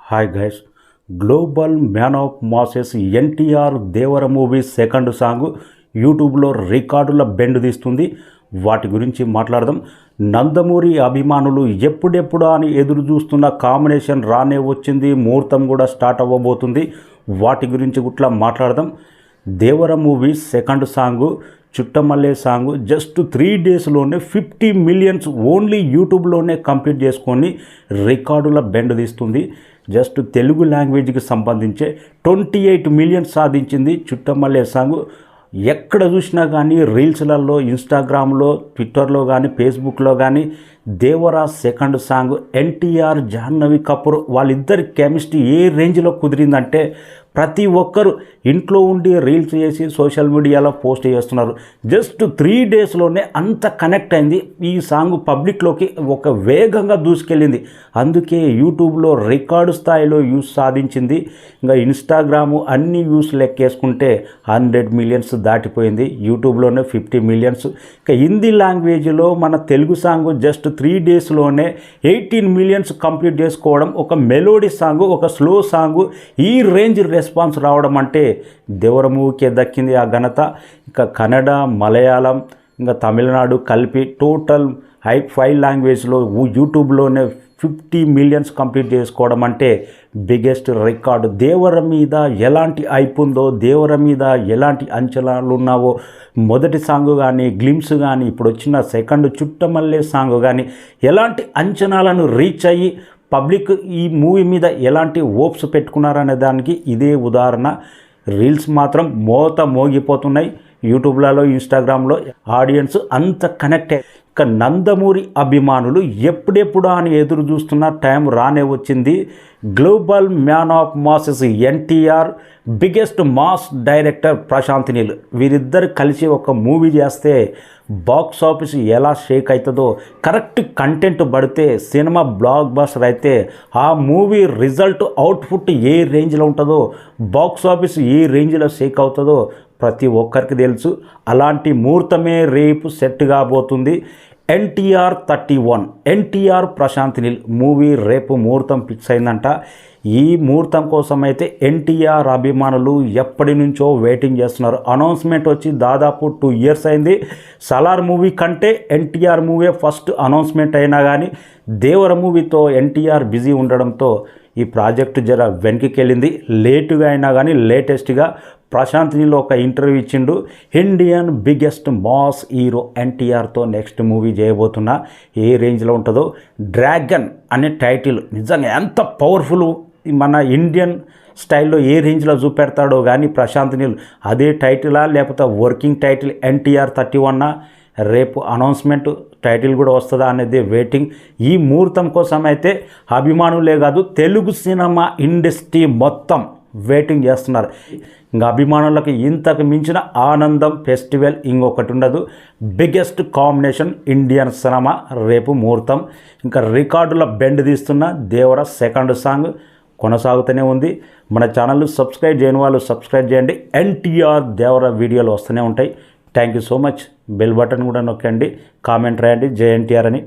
Hi guys, global man of masses NTR Devara movie second song యూట్యూబ్లో రికార్డుల bend తీస్తుంది. వాటి గురించి మాట్లాడదాం. నందమూరి అభిమానులు ఎప్పుడెప్పుడు అని ఎదురు చూస్తున్న కాంబినేషన్ రానే వచ్చింది. ముహూర్తం కూడా స్టార్ట్ అవ్వబోతుంది. వాటి గురించి గుట్లా మాట్లాడదాం. దేవర movie second song Chuttamalle song just 3 డేస్లోనే 50 మిలియన్స్ ఓన్లీ యూట్యూబ్లోనే కంప్లీట్ చేసుకొని రికార్డుల బెండ్ తీస్తుంది. జస్ట్ తెలుగు లాంగ్వేజ్కి సంబంధించే 28 మిలియన్స్ సాధించింది చుట్టమల్లే సాంగ్. ఎక్కడ చూసినా కానీ రీల్స్లలో, ఇన్స్టాగ్రామ్లో, ట్విట్టర్లో కానీ, ఫేస్బుక్లో కానీ దేవరా సెకండ్ సాంగ్ ఎన్టీఆర్, జాహ్నవి కపూర్ వాళ్ళిద్దరి కెమిస్ట్రీ ఏ రేంజ్లో కుదిరిందంటే ప్రతి ఒక్కరు ఇంట్లో ఉండి రీల్స్ చేసి సోషల్ మీడియాలో పోస్ట్ చేస్తున్నారు. జస్ట్ 3 డేస్లోనే అంత కనెక్ట్ అయింది. ఈ సాంగ్ పబ్లిక్లోకి ఒక వేగంగా దూసుకెళ్ళింది. అందుకే యూట్యూబ్లో రికార్డు స్థాయిలో వ్యూస్ సాధించింది. ఇంకా ఇన్స్టాగ్రాము అన్ని వ్యూస్ లెక్కేసుకుంటే 100 మిలియన్స్ దాటిపోయింది. యూట్యూబ్లోనే 50 మిలియన్స్. ఇంకా హిందీ లాంగ్వేజ్లో మన తెలుగు సాంగ్ జస్ట్ 3 డేస్లోనే 18 మిలియన్స్ కంప్లీట్ చేసుకోవడం, ఒక మెలోడీ సాంగ్, ఒక స్లో సాంగ్ ఈ రేంజ్ రెస్పాన్స్ రావడం అంటే దేవర మూవీకే దక్కింది ఆ ఘనత. ఇంకా కన్నడ, మలయాళం, ఇంకా తమిళనాడు కలిపి టోటల్ 5 లాంగ్వేజ్లో యూట్యూబ్లోనే 50 మిలియన్స్ కంప్లీట్ చేసుకోవడం అంటే బిగ్గెస్ట్ రికార్డు. దేవర మీద ఎలాంటి హైప్ ఉందో, దేవర మీద ఎలాంటి అంచనాలు ఉన్నావో, మొదటి సాంగ్ కానీ, గ్లిమ్స్ కానీ, ఇప్పుడు వచ్చిన సెకండ్ చుట్టమల్లే సాంగ్ కానీ ఎలాంటి అంచనాలను రీచ్ అయ్యి పబ్లిక్ ఈ మూవీ మీద ఎలాంటి హోప్స్ పెట్టుకున్నారనే దానికి ఇదే ఉదాహరణ. రీల్స్ మాత్రం మోగిపోతున్నాయి యూట్యూబ్లలో, ఇన్స్టాగ్రామ్లో. ఆడియన్స్ అంత కనెక్ట్. ఇక నందమూరి అభిమానులు ఎప్పుడెప్పుడు అని ఎదురు చూస్తున్న టైం రానే వచ్చింది. Global man of masses NTR, biggest mass director Prashanth Neel, వీరిద్దరు కలిసి ఒక మూవీ చేస్తే బాక్స్ ఆఫీస్ ఎలా షేక్ అవుతుందో, కరెక్ట్ కంటెంట్ పడితే సినిమా బ్లాక్ బస్టర్ అయితే ఆ మూవీ రిజల్ట్ అవుట్పుట్ ఏ రేంజ్లో ఉంటుందో, బాక్స్ ఆఫీస్ ఏ రేంజ్లో షేక్ అవుతుందో ప్రతి ఒక్కరికి తెలుసు. అలాంటి ముహూర్తమే రేపు సెట్ కాబోతుంది. ఎన్టీఆర్ 31 ఎన్టీఆర్ ప్రశాంత్ నీల్ మూవీ రేపు ముహూర్తం ఫిక్స్ అయిందంట. ఈ ముహూర్తం కోసం అయితే ఎన్టీఆర్ అభిమానులు ఎప్పటి నుంచో వెయిటింగ్ చేస్తున్నారు. అనౌన్స్మెంట్ వచ్చి దాదాపు 2 ఇయర్స్ అయింది. సలార్ మూవీ కంటే ఎన్టీఆర్ మూవీ ఫస్ట్ అనౌన్స్మెంట్ అయినా కానీ దేవర మూవీతో ఎన్టీఆర్ బిజీ ఉండడంతో ఈ ప్రాజెక్టు జర వెనక్కి వెళ్ళింది. లేటుగా అయినా కానీ లేటెస్ట్గా ప్రశాంత్ నీల్ ఒక ఇంటర్వ్యూ ఇచ్చిండు. ఇండియన్ బిగ్గెస్ట్ మాస్ హీరో ఎన్టీఆర్తో నెక్స్ట్ మూవీ చేయబోతున్నా, ఏ రేంజ్లో ఉంటుందో. డ్రాగన్ అనే టైటిల్ నిజంగా ఎంత పవర్ఫుల్, మన ఇండియన్ స్టైల్లో ఏ రేంజ్లో చూపెడతాడో కానీ ప్రశాంత్ నీల్ అదే టైటిలా లేకపోతే వర్కింగ్ టైటిల్ ఎన్టీఆర్ 31 రేపు అనౌన్స్మెంట్ టైటిల్ కూడా వస్తుందా అనేది వెయిటింగ్. ఈ ముహూర్తం కోసం అయితే అభిమానులే కాదు తెలుగు సినిమా ఇండస్ట్రీ మొత్తం వెయిటింగ్ చేస్తున్నారు. ఇంకా అభిమానులకు ఇంతకు మించిన ఆనందం ఫెస్టివల్ ఇంకొకటి ఉండదు. బిగ్గెస్ట్ కాంబినేషన్ ఇండియన్ సినిమా రేపు ముహూర్తం. ఇంకా రికార్డుల బెండ్ తీస్తున్న దేవర సెకండ్ సాంగ్ కొనసాగుతూనే ఉంది. మన ఛానల్ సబ్స్క్రైబ్ చేయని వాళ్ళు సబ్స్క్రైబ్ చేయండి. ఎన్టీఆర్ దేవర వీడియోలు వస్తూనే ఉంటాయి. Thank you so much. Bell button కూడా నొక్కండి, కామెంట్ రాయండి జై ఎన్టీఆర్ అని.